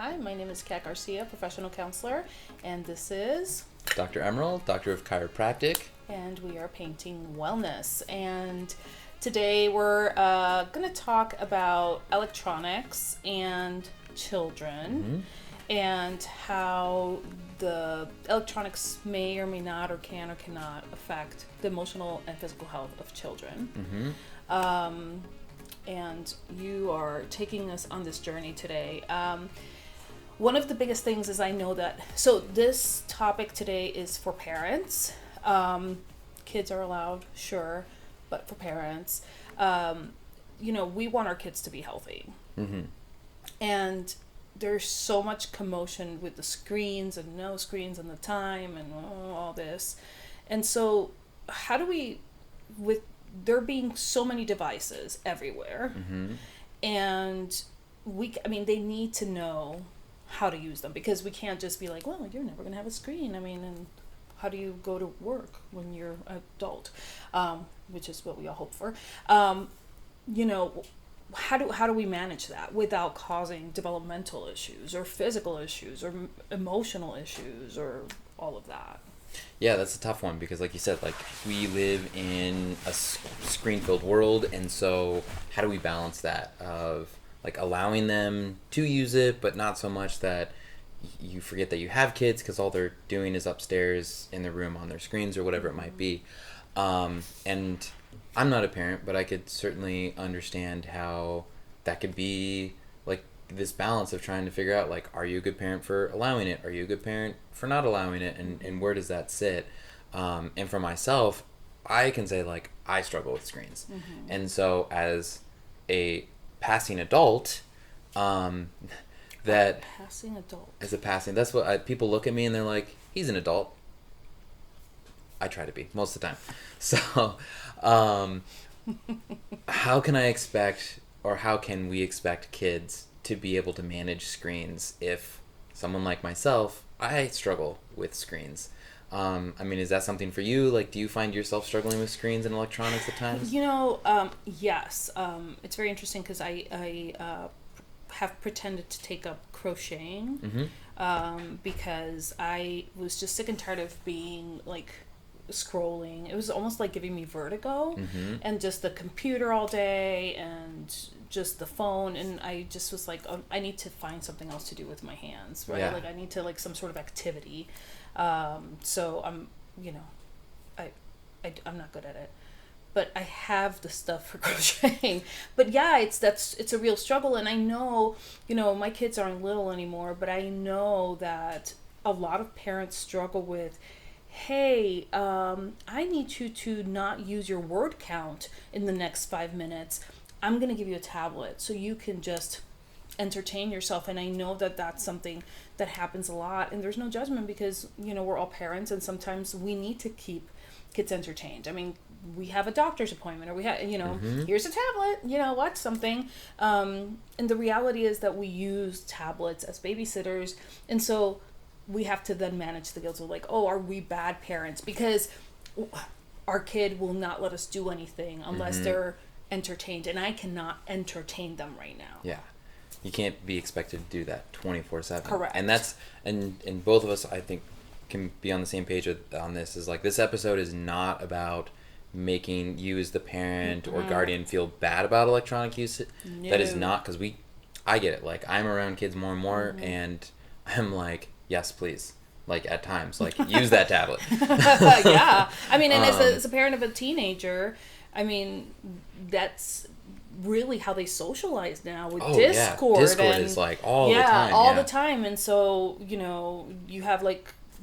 Hi, my name is Kat Garcia, professional counselor, and this is... Dr. Emerald, Doctor of Chiropractic. And we are painting wellness. And today we're going to talk about electronics and children and how the electronics may or may not or can or cannot affect the emotional and physical health of children. And you are taking us on this journey today. One of the biggest things is I know that, so this topic today is for parents. Kids are allowed, sure, but for parents, we want our kids to be healthy. And there's so much commotion with the screens and no screens and the time and all this. And so how do we, with there being so many devices everywhere, and they need to know how to use them, because we can't just be like, well, you're never going to have a screen. And how do you go to work when you're an adult? Which is what we all hope for. How do we manage that without causing developmental issues or physical issues or emotional issues or all of that? Yeah, that's a tough one because, like you said, we live in a screen-filled world, and so how do we balance that of allowing them to use it, but not so much that you forget that you have kids because all they're doing is upstairs in their room on their screens or whatever it might be. And I'm not a parent, but I could certainly understand how that could be this balance of trying to figure out are you a good parent for allowing it? Are you a good parent for not allowing it? And where does that sit? And for myself, I can say I struggle with screens. And so as a passing adult, that's what people look at me and they're like, he's an adult. I try to be most of the time. So how can we expect kids to be able to manage screens if someone like myself, I struggle with screens? Is that something for you? Do you find yourself struggling with screens and electronics at times? Yes. It's very interesting because I have pretended to take up crocheting because I was just sick and tired of being scrolling. It was almost like giving me vertigo and just the computer all day and just the phone, and I just was like, I need to find something else to do with my hands, right? I need to some sort of activity. So I'm not good at it, but I have the stuff for crocheting. But yeah, it's a real struggle, and I know my kids aren't little anymore, but I know that a lot of parents struggle with, hey, I need you to not use your word count in the next 5 minutes. I'm going to give you a tablet so you can just entertain yourself. And I know that that's something that happens a lot, and there's no judgment because, we're all parents, and sometimes we need to keep kids entertained. We have a doctor's appointment, or we have, here's a tablet, watch something. And the reality is that we use tablets as babysitters. And so we have to then manage the guilt of are we bad parents? Because our kid will not let us do anything unless they're entertained, and I cannot entertain them right now. Yeah. You can't be expected to do that 24/7. Correct. And that's, and both of us, I think, can be on the same page on this, is this episode is not about making you as the parent or guardian feel bad about electronic use. No. That is not, because I get it. I'm around kids more and more, and I'm like, yes, please. At times, use that tablet. Yeah. And as a parent of a teenager, that's really how they socialize now with Discord. Yeah. Discord is all the time. All the time. And so, you have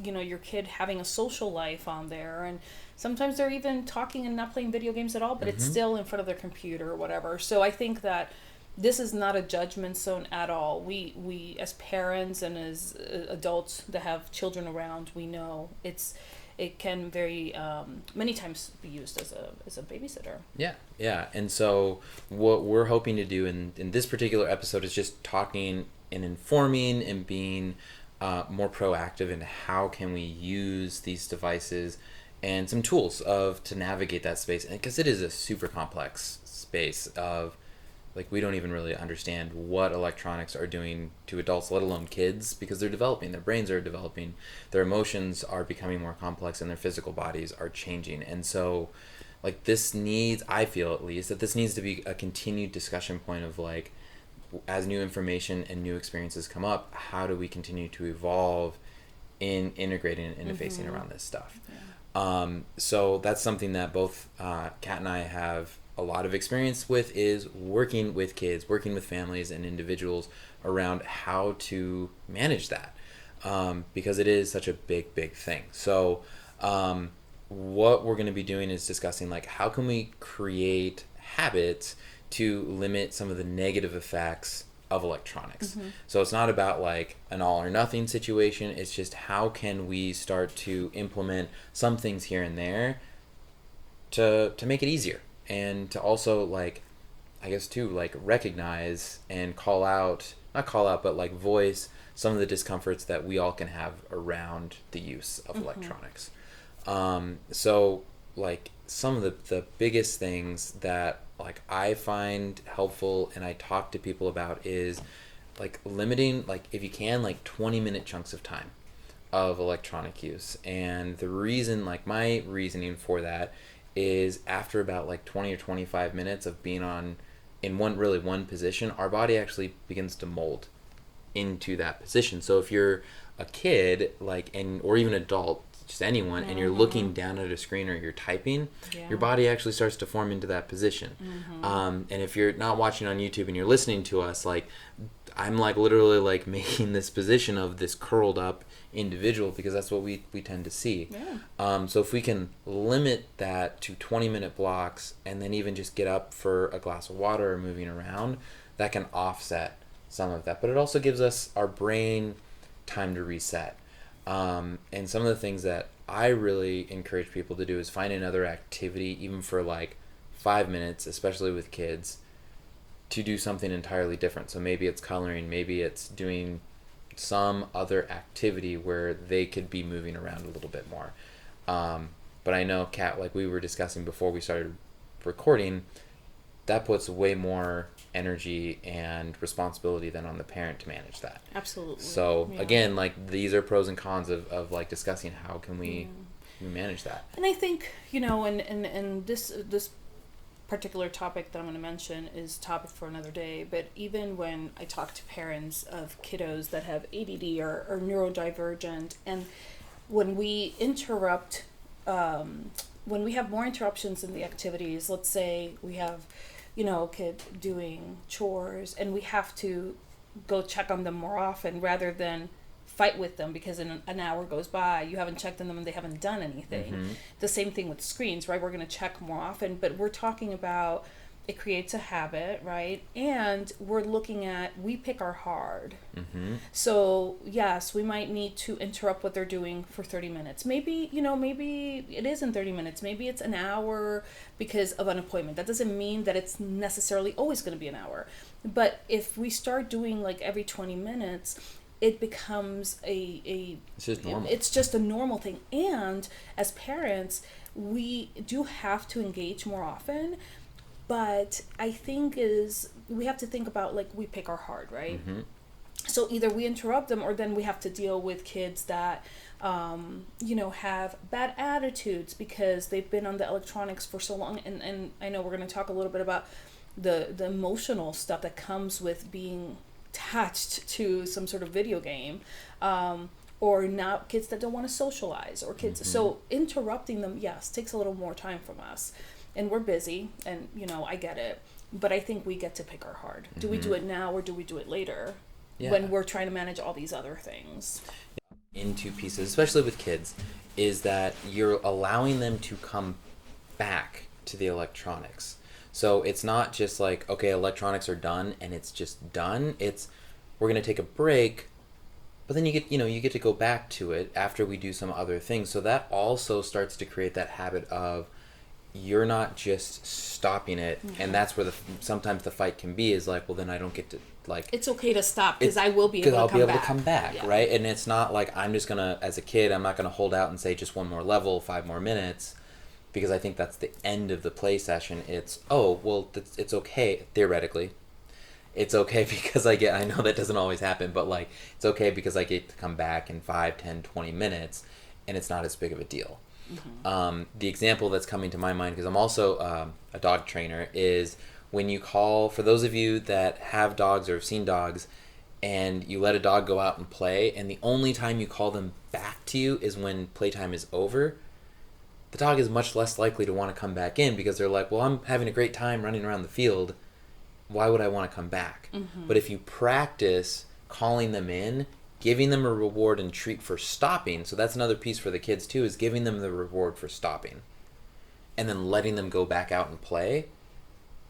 your kid having a social life on there, and sometimes they're even talking and not playing video games at all, but it's still in front of their computer or whatever. So I think that this is not a judgment zone at all. We as parents and as adults that have children around, we know it can very many times be used as a babysitter. Yeah. And so what we're hoping to do in this particular episode is just talking and informing and being more proactive in how can we use these devices and some tools to navigate that space, because it is a super complex space of like we don't even really understand what electronics are doing to adults, let alone kids, because they're developing, their brains are developing, their emotions are becoming more complex, and their physical bodies are changing. And so like this needs, I feel at least, that this needs to be a continued discussion point of like, as new information and new experiences come up, how do we continue to evolve in integrating and interfacing around this stuff? So that's something that both Kat and I have a lot of experience with, is working with kids, working with families and individuals around how to manage that, because it is such a big thing. So what we're going to be doing is discussing like how can we create habits to limit some of the negative effects of electronics. So it's not about like an all or nothing situation. It's just how can we start to implement some things here and there to make it easier, and to also like, I guess too, like recognize and call out, not call out, but like voice some of the discomforts that we all can have around the use of electronics. So like some of the biggest things that like I find helpful and I talk to people about is like limiting, like if you can, like 20-minute chunks of time of electronic use. And the reason, like my reasoning for that is after about like 20 or 25 minutes of being on in one position, our body actually begins to mold into that position. So if you're a kid, like, and or even adult, just anyone, and you're looking down at a screen or you're typing, your body actually starts to form into that position. And if you're not watching on YouTube and you're listening to us, like I'm like literally like making this position of this curled up individual, because that's what we tend to see. So if we can limit that to 20-minute blocks, and then even just get up for a glass of water or moving around, that can offset some of that. But it also gives us, our brain, time to reset. And some of the things that I really encourage people to do is find another activity, even for like 5 minutes, especially with kids, to do something entirely different. So maybe it's coloring, maybe it's doing some other activity where they could be moving around a little bit more. But I know, Kat, like we were discussing before we started recording, that puts way more energy and responsibility than on the parent to manage that. Absolutely. So again, like these are pros and cons of like discussing how can we manage that. And I think, you know, and this particular topic that I'm going to mention is topic for another day, but even when I talk to parents of kiddos that have ADD or neurodivergent, and when we interrupt, when we have more interruptions in the activities, let's say we have, you know, a kid doing chores and we have to go check on them more often rather than fight with them because an hour goes by, you haven't checked on them and they haven't done anything. The same thing with screens, right? We're going to check more often, but we're talking about it creates a habit, right? And we're looking at, we pick our hard. So yes, we might need to interrupt what they're doing for 30 minutes. Maybe, you know, maybe it isn't 30 minutes. Maybe it's an hour because of an appointment. That doesn't mean that it's necessarily always going to be an hour. But if we start doing like every 20 minutes, it becomes it's just normal. It's just a normal thing. And as parents, we do have to engage more often. But I think we have to think about, like, we pick our hard, right? So either we interrupt them, or then we have to deal with kids that, you know, have bad attitudes because they've been on the electronics for so long. And I know we're going to talk a little bit about the emotional stuff that comes with being attached to some sort of video game, or now kids that don't want to socialize, or kids. So interrupting them, yes, takes a little more time from us. And we're busy, and, you know, I get it. But I think we get to pick our hard. Do we do it now, or do we do it later when we're trying to manage all these other things? Into pieces, especially with kids, is that you're allowing them to come back to the electronics. So it's not just like, okay, electronics are done, and it's just done. It's, we're going to take a break, but then you get to go back to it after we do some other things. So that also starts to create that habit of, you're not just stopping it, and that's where sometimes the fight can be, is like, well, then I don't get to, like, it's okay to stop because I will be able to come back, right? And it's not like I'm just gonna, as a kid, I'm not gonna hold out and say just one more level, 5 more minutes, because I think that's the end of the play session. It's, oh, well, it's okay theoretically, it's okay because I know that doesn't always happen, but like, it's okay because I get to come back in 5, 10, 20 minutes and it's not as big of a deal. The example that's coming to my mind, because I'm also a dog trainer, is when you call, for those of you that have dogs or have seen dogs, and you let a dog go out and play, and the only time you call them back to you is when playtime is over, the dog is much less likely to want to come back in because they're like, well, I'm having a great time running around the field. Why would I want to come back? But if you practice calling them in, giving them a reward and treat for stopping, so that's another piece for the kids too, is giving them the reward for stopping and then letting them go back out and play.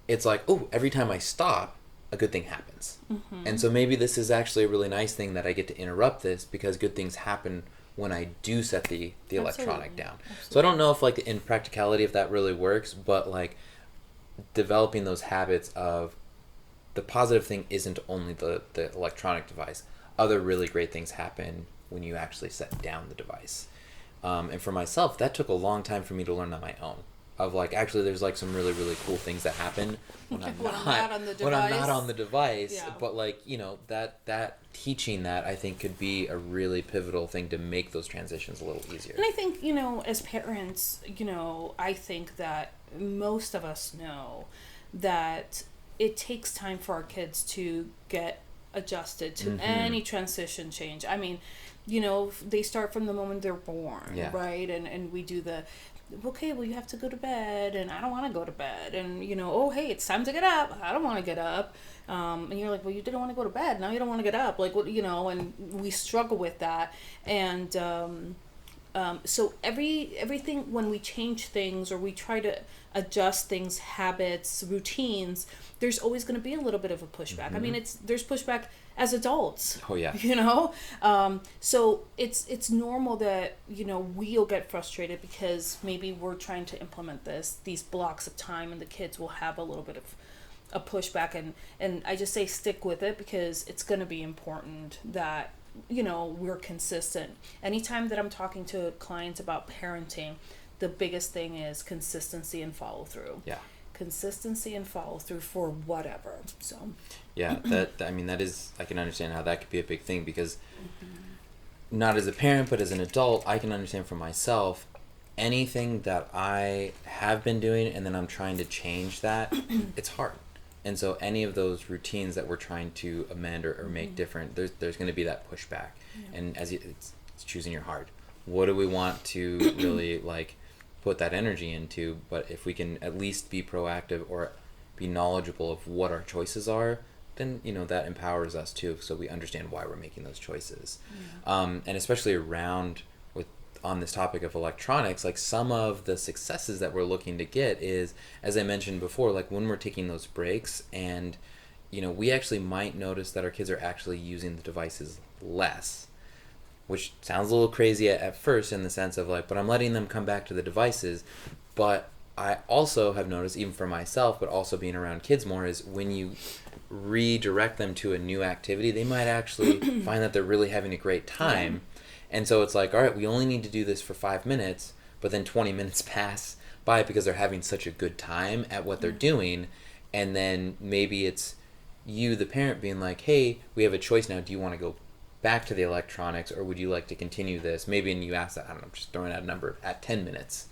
It's like, oh, every time I stop, a good thing happens. And so maybe this is actually a really nice thing that I get to interrupt this, because good things happen when I do set the electronic down. So I don't know if like in practicality if that really works, but like developing those habits of the positive thing isn't only the electronic device. Other really great things happen when you actually set down the device. And for myself, that took a long time for me to learn on my own. Of like, actually, there's like some really, really cool things that happen when I'm not on the device. Yeah. But like, you know, that teaching that, I think, could be a really pivotal thing to make those transitions a little easier. And I think, you know, as parents, you know, I think that most of us know that it takes time for our kids to get adjusted to any transition change. I mean, you know, they start from the moment they're born, right? And we do the, okay, well, you have to go to bed, and I don't want to go to bed, and, you know, oh, hey, it's time to get up. I don't want to get up. And you're like, well, you didn't want to go to bed. Now you don't want to get up. Like, what, you know, and we struggle with that. And so everything, when we change things or we try to adjust things, habits, routines, there's always going to be a little bit of a pushback. I mean, there's pushback as adults. Oh yeah. You know, so it's normal that, you know, we'll get frustrated because maybe we're trying to implement these blocks of time, and the kids will have a little bit of a pushback, and I just say stick with it, because it's going to be important that, you know, we're consistent. Anytime that I'm talking to clients about parenting, the biggest thing is consistency and follow through. Yeah. Consistency and follow through for whatever. So yeah, I mean, that is, I can understand how that could be a big thing, because not as a parent but as an adult, I can understand for myself, anything that I have been doing and then I'm trying to change that, it's hard. And so any of those routines that we're trying to amend or make different, there's going to be that pushback. And as it's choosing your heart. What do we want to really like put that energy into? But if we can at least be proactive or be knowledgeable of what our choices are, then, you know, that empowers us too, so we understand why we're making those choices. And especially on this topic of electronics, like some of the successes that we're looking to get is, as I mentioned before, like when we're taking those breaks, and, you know, we actually might notice that our kids are actually using the devices less, which sounds a little crazy at first, in the sense of like, but I'm letting them come back to the devices. But I also have noticed, even for myself, but also being around kids more, is when you redirect them to a new activity, they might actually find that they're really having a great time. And so it's like, all right, we only need to do this for 5 minutes, but then 20 minutes pass by because they're having such a good time at what they're doing. And then maybe it's you, the parent, being like, hey, we have a choice now. Do you want to go back to the electronics, or would you like to continue this? Maybe, and you ask that, I don't know, just throwing out a number, at 10 minutes,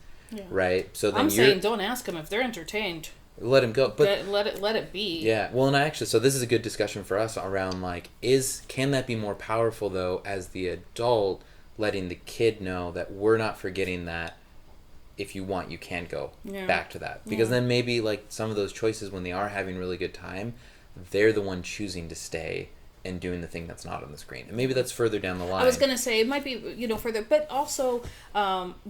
right? So then I'm saying don't ask them if they're entertained. Let them go, but let it be. Yeah, well, and actually, so this is a good discussion for us around like, can that be more powerful though, as the adult, letting the kid know that we're not forgetting that if you want, you can go back to that, because then maybe like some of those choices, when they are having really good time, they're the one choosing to stay and doing the thing that's not on the screen. And maybe that's further down the line. I was going to say, it might be, you know, further, but also,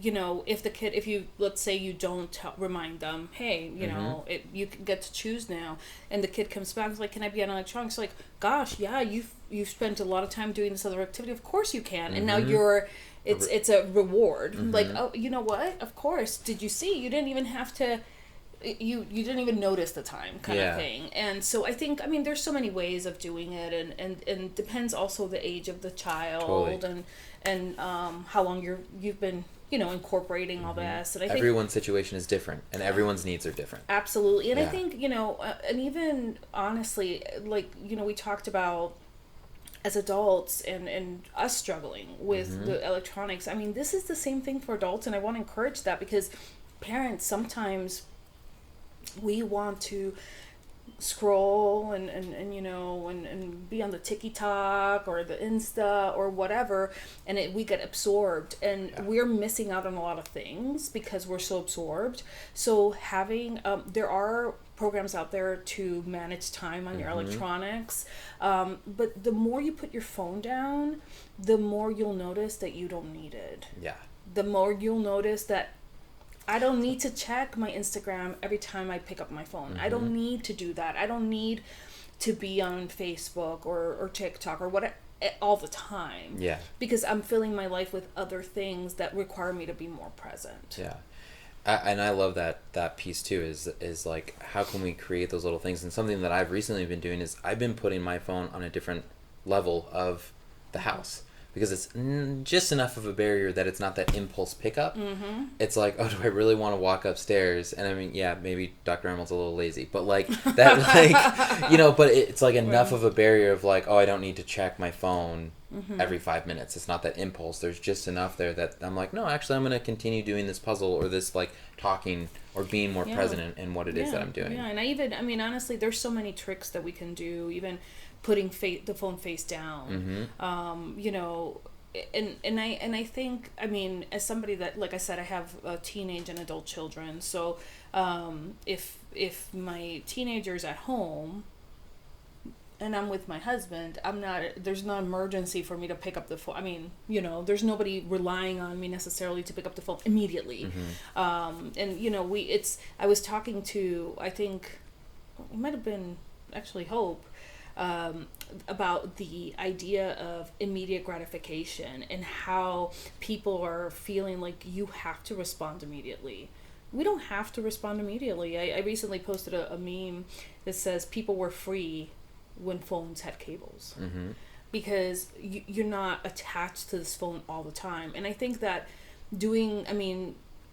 you know, if you, let's say you don't remind them, hey, you know, you get to choose now, and the kid comes back, it's like, can I be on electronics? Like, gosh, yeah, you've spent a lot of time doing this other activity, of course you can, and now it's a reward. Like, oh, you know what, of course, did you see, you didn't even have to, you didn't even notice the time kind of thing. And so I think, I mean, there's so many ways of doing it, and depends also the age of the child, and how long you've been incorporating all this. And I think everyone's situation is different, and everyone's needs are different. absolutely. And I Yeah. think, and even honestly, like, we talked about as adults and us struggling with the electronics. I mean, this is the same thing for adults, and I want to encourage that, because parents, sometimes we want to scroll and be on the TikTok or the Insta or whatever, and we get absorbed, and we're missing out on a lot of things because we're so absorbed. So having there are programs out there to manage time on your electronics, but the more you put your phone down, the more you'll notice that you don't need it. Yeah. The more you'll notice that I don't need to check my Instagram every time I pick up my phone. I don't need to do that. I don't need to be on Facebook or TikTok or what all the time. Yeah. Because I'm filling my life with other things that require me to be more present. Yeah. And I love that piece too, is like, how can we create those little things? And something that I've recently been doing is I've been putting my phone on a different level of the house, because it's just enough of a barrier that it's not that impulse pickup. It's like, oh, do I really want to walk upstairs? And I mean, yeah, maybe Dr. Emerald's a little lazy, but like that, like, but it's like enough of a barrier of like, oh, I don't need to check my phone every 5 minutes. It's not that impulse. There's just enough there that I'm like, no, actually, I'm going to continue doing this puzzle or this like talking or being more present in what it is that I'm doing. Yeah, and I mean, honestly, there's so many tricks that we can do, even putting the phone face down. And I think, I mean, as somebody that, like I said, I have teenage and adult children, so if my teenager's at home and I'm with my husband, there's no emergency for me to pick up the phone. I mean, there's nobody relying on me necessarily to pick up the phone immediately. I was talking to, I think it might have been actually Hope, about the idea of immediate gratification and how people are feeling like you have to respond immediately. We don't have to respond immediately. I recently posted a meme that says people were free when phones had cables, because you're not attached to this phone all the time. And I think that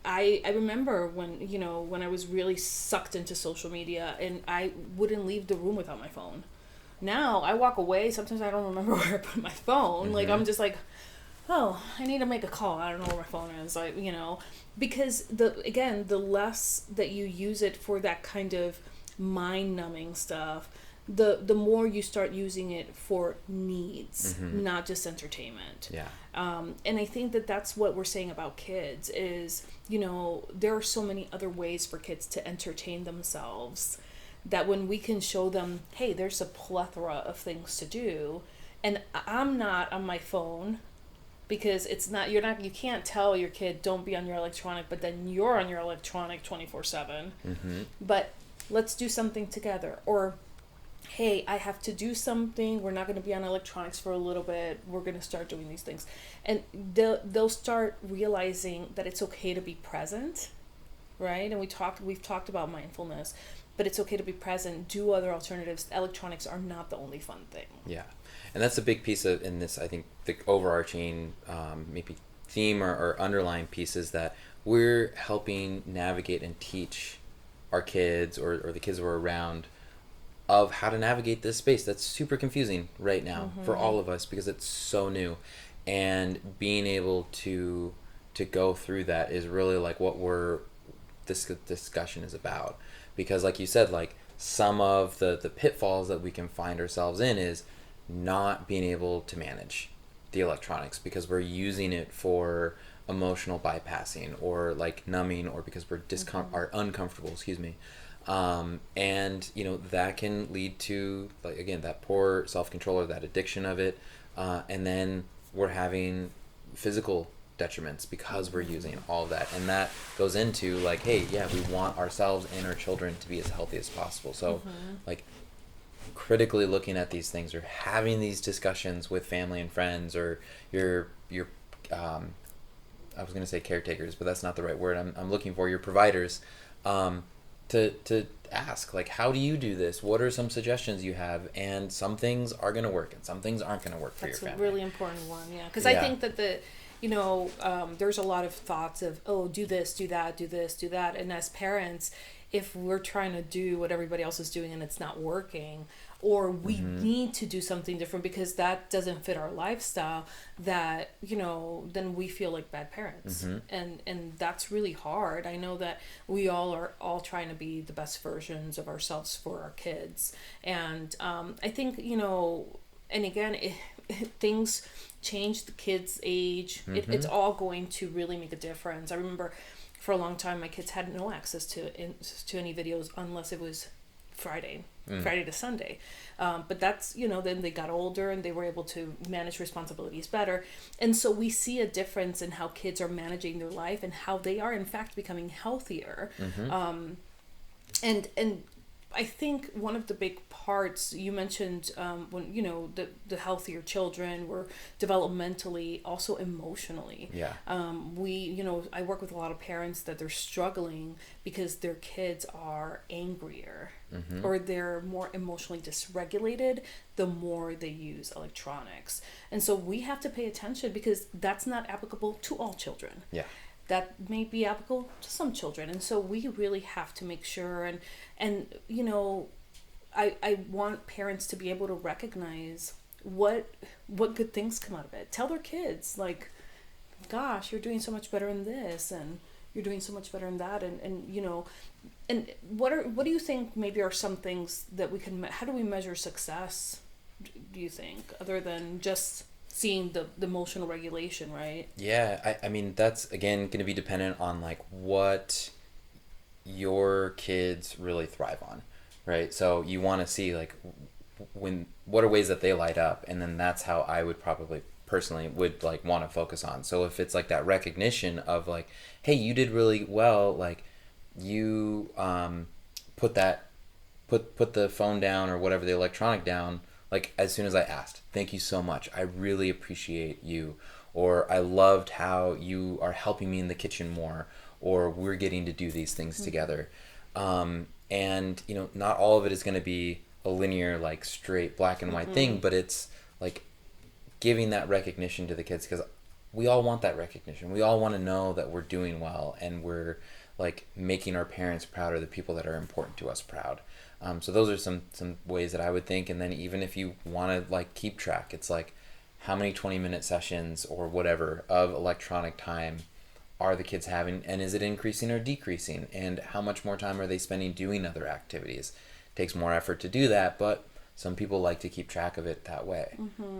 I remember when I was really sucked into social media and I wouldn't leave the room without my phone. Now I walk away. Sometimes I don't remember where I put my phone. Like, I'm just like, oh, I need to make a call. I don't know where my phone is. Like, because the less that you use it for that kind of mind numbing stuff, the more you start using it for needs, not just entertainment. Yeah. And I think that's what we're saying about kids is, there are so many other ways for kids to entertain themselves, that when we can show them, hey, there's a plethora of things to do, and I'm not on my phone, because you can't tell your kid don't be on your electronic, but then you're on your electronic 24/7. But let's do something together. Or, hey, I have to do something. We're not going to be on electronics for a little bit. We're going to start doing these things. And they'll start realizing that it's okay to be present, right? And we've talked about mindfulness, but it's okay to be present, do other alternatives. Electronics are not the only fun thing. Yeah. And that's a big piece in this, I think, the overarching maybe theme or underlying piece is that we're helping navigate and teach our kids or the kids who are around of how to navigate this space that's super confusing right now for all of us, because it's so new. And being able to go through that is really like what this discussion is about. Because like you said, like some of the pitfalls that we can find ourselves in is not being able to manage the electronics because we're using it for emotional bypassing or like numbing, or because we're are uncomfortable, and that can lead to, like, again, that poor self-control or that addiction of it, and then we're having physical detriments because we're using all of that, and that goes into like, hey, yeah, we want ourselves and our children to be as healthy as possible. So like critically looking at these things or having these discussions with family and friends or your I was going to say caretakers, but that's not the right word I'm looking for, your providers, to ask, like, how do you do this? What are some suggestions you have? And some things are going to work and some things aren't going to work for That's your a family. really important one, yeah. Because I think that there's a lot of thoughts of, oh, do this, do that, do this, do that. And as parents, if we're trying to do what everybody else is doing and it's not working, or we need to do something different because that doesn't fit our lifestyle, that, then we feel like bad parents. And that's really hard. I know that we all are all trying to be the best versions of ourselves for our kids. And I think, and again, things change, the kids' age. It's all going to really make a difference. I remember for a long time my kids had no access to any videos unless it was Friday to Sunday. But that's, then they got older and they were able to manage responsibilities better. And so we see a difference in how kids are managing their life and how they are in fact becoming healthier. And I think one of the big parts you mentioned, when the healthier children were developmentally, also emotionally. Yeah. I work with a lot of parents that they're struggling because their kids are angrier or they're more emotionally dysregulated the more they use electronics. And so we have to pay attention because that's not applicable to all children. Yeah. That may be applicable to some children. And so we really have to make sure, and I want parents to be able to recognize what good things come out of it. Tell their kids, like, gosh, you're doing so much better in this, and you're doing so much better in that, and what do you think maybe are some things that we can, how do we measure success, do you think, other than just seeing the emotional regulation, right? Yeah, I mean, that's, again, going to be dependent on, like, what your kids really thrive on, right? So you want to see, like, what are ways that they light up, and then that's how I would probably personally would, like, want to focus on. So if it's, like, that recognition of, like, hey, you did really well, like, you put the phone down or whatever, the electronic down, like, as soon as I asked, thank you so much, I really appreciate you, or I loved how you are helping me in the kitchen more, or we're getting to do these things together. And not all of it is going to be a linear, like, straight black and white thing, but it's like giving that recognition to the kids, because we all want that recognition. We all want to know that we're doing well and we're, like, making our parents proud, or the people that are important to us proud. So those are some ways that I would think. And then even if you want to, like, keep track, it's like, how many 20-minute sessions or whatever of electronic time are the kids having, and is it increasing or decreasing, and how much more time are they spending doing other activities? It takes more effort to do that, but some people like to keep track of it that way.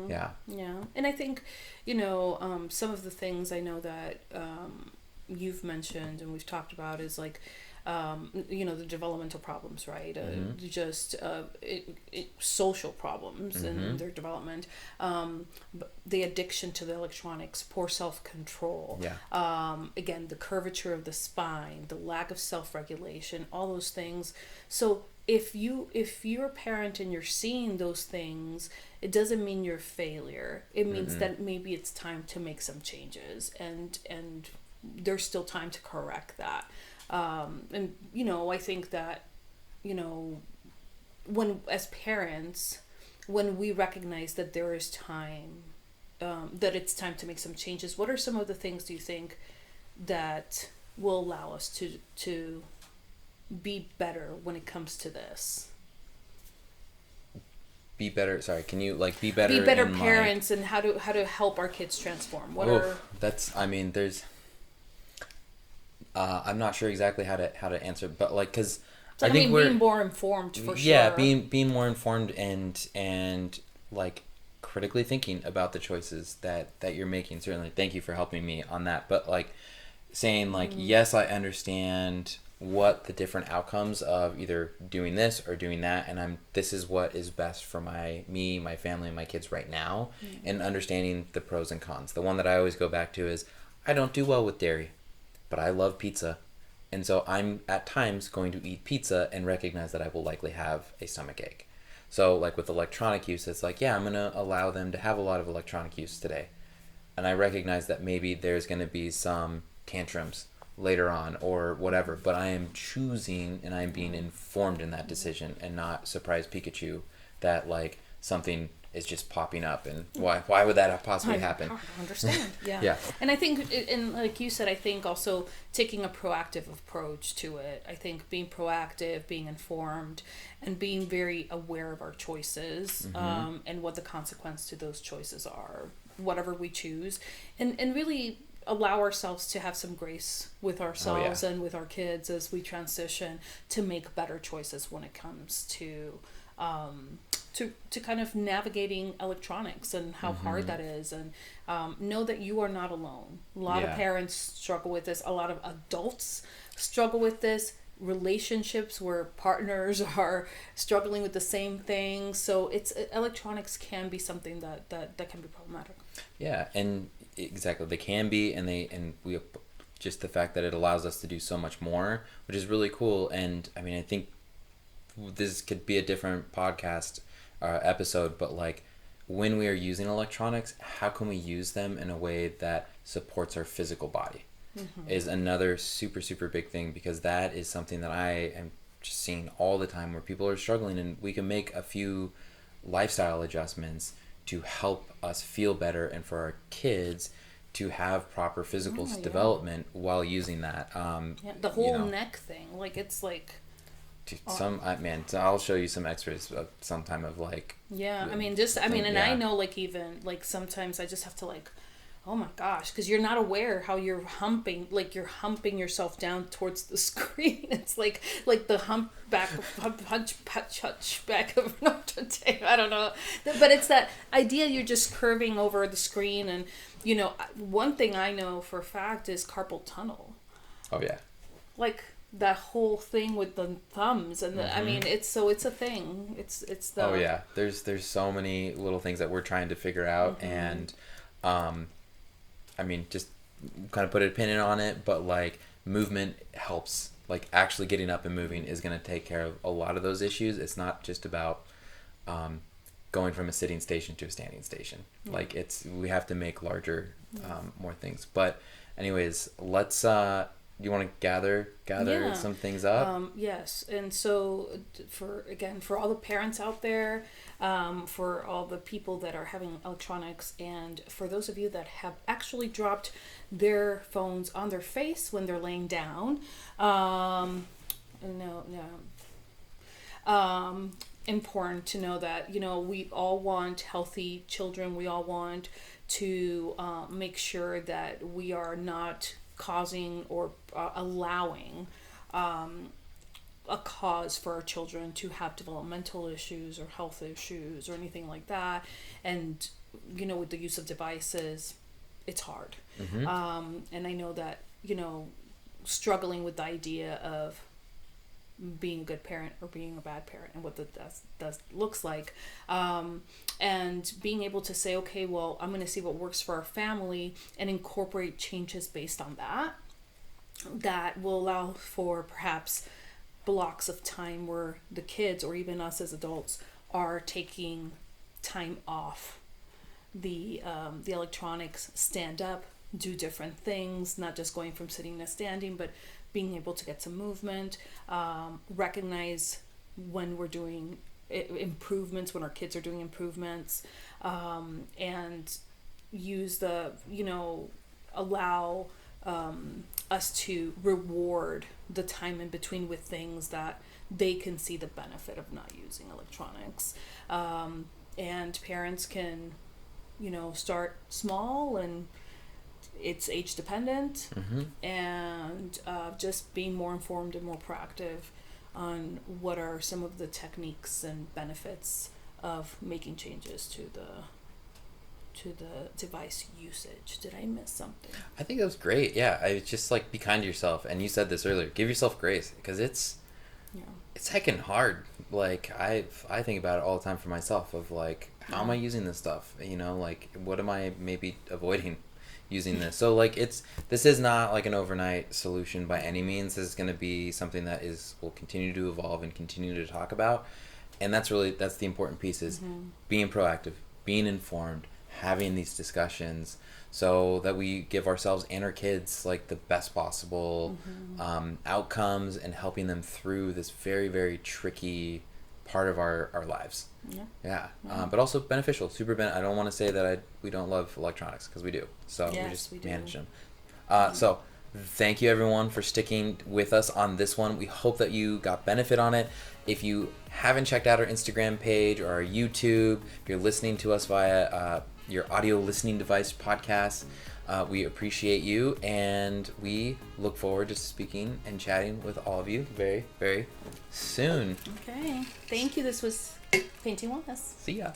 Yeah. And I think some of the things I know that you've mentioned and we've talked about is, like, the developmental problems, right? Just social problems in their development, the addiction to the electronics, poor self-control, again, the curvature of the spine, the lack of self-regulation, all those things. So if you're a parent and you're seeing those things, it doesn't mean you're a failure. It means that maybe it's time to make some changes, and there's still time to correct that. And I think that when, as parents, when we recognize that there is time, that it's time to make some changes, what are some of the things, do you think, that will allow us to be better when it comes to this? Be better. Sorry, can you, like, be better? Be better in, parents, like, and how to help our kids transform. That's, I mean, there's. I'm not sure exactly how to answer, but, like, because I think we're being more informed, for sure. Yeah, being more informed and like critically thinking about the choices that you're making. Certainly, thank you for helping me on that. But, like, saying, like, yes, I understand what the different outcomes of either doing this or doing that, and this is what is best for my family, and my kids right now, and understanding the pros and cons. The one that I always go back to is, I don't do well with dairy, but I love pizza, and so I'm at times going to eat pizza and recognize that I will likely have a stomach ache. So, like, with electronic use, it's like, yeah, I'm going to allow them to have a lot of electronic use today, and I recognize that maybe there's going to be some tantrums later on or whatever, but I am choosing and I'm being informed in that decision, and not surprise Pikachu that like something is just popping up, and why would that possibly happen? I understand. Yeah. Yeah. And I think, and like you said, I think also taking a proactive approach to it. I think being proactive, being informed, and being very aware of our choices, and what the consequence to those choices are, whatever we choose, and really allow ourselves to have some grace with ourselves and with our kids as we transition to make better choices when it comes to to kind of navigating electronics and how hard that is, and know that you are not alone. A lot of parents struggle with this. A lot of adults struggle with this. Relationships where partners are struggling with the same thing. So it's electronics can be something that can be problematic. Yeah, and exactly, they can be, and we just the fact that it allows us to do so much more, which is really cool. And I mean, I think this could be a different podcast episode, but like when we are using electronics, how can we use them in a way that supports our physical body is another super super big thing, because that is something that I am just seeing all the time where people are struggling, and we can make a few lifestyle adjustments to help us feel better and for our kids to have proper physical development while using that. The whole neck thing, like it's like man, I'll show you some x-rays sometime of like I mean and I know like even like sometimes I just have to like, oh my gosh, because you're not aware how you're humping yourself down towards the screen. It's like the hunchback of Notre Dame. I don't know, but it's that idea you're just curving over the screen. And one thing I know for a fact is carpal tunnel. Oh yeah, like that whole thing with the thumbs and the, I mean it's a thing. It's the oh yeah, there's so many little things that we're trying to figure out. And I mean, just kind of put a pin in on it, but like movement helps. Like actually getting up and moving is going to take care of a lot of those issues. It's not just about going from a sitting station to a standing station. Like we have to make larger, more things. But anyways, let's you want to gather some things up? Yes. And so for all the parents out there, for all the people that are having electronics, and for those of you that have actually dropped their phones on their face when they're laying down, important to know that, we all want healthy children. We all want to make sure that we are not causing or allowing a cause for our children to have developmental issues or health issues or anything like that. And with the use of devices, it's hard. And I know that struggling with the idea of being a good parent or being a bad parent and what that looks like, and being able to say, okay, well, I'm going to see what works for our family and incorporate changes based on that will allow for perhaps blocks of time where the kids or even us as adults are taking time off the electronics, stand up, do different things, not just going from sitting to standing, but being able to get some movement, recognize when we're doing improvements, when our kids are doing improvements, and use allow us to reward the time in between with things that they can see the benefit of not using electronics. And parents can, start small, and it's age dependent, and just being more informed and more proactive on what are some of the techniques and benefits of making changes to the device usage. Did I miss something? I think that was great. Yeah, I just like be kind to yourself, and you said this earlier. Give yourself grace, because it's heckin' hard. Like I think about it all the time for myself. Of like, how am I using this stuff? Like what am I maybe avoiding using this? So like this is not like an overnight solution by any means. This is going to be something that will continue to evolve and continue to talk about, and that's the important piece is being proactive, being informed, having these discussions so that we give ourselves and our kids like the best possible outcomes and helping them through this very, very tricky part of our lives. Yeah. But also beneficial, I don't want to say that we don't love electronics, because we do. So we just manage them. So thank you everyone for sticking with us on this one. We hope that you got benefit on it. If you haven't checked out our Instagram page or our YouTube, if you're listening to us via your audio listening device podcast, we appreciate you, and we look forward to speaking and chatting with all of you very, very soon. Okay. Thank you. This was Painting Wellness. See ya.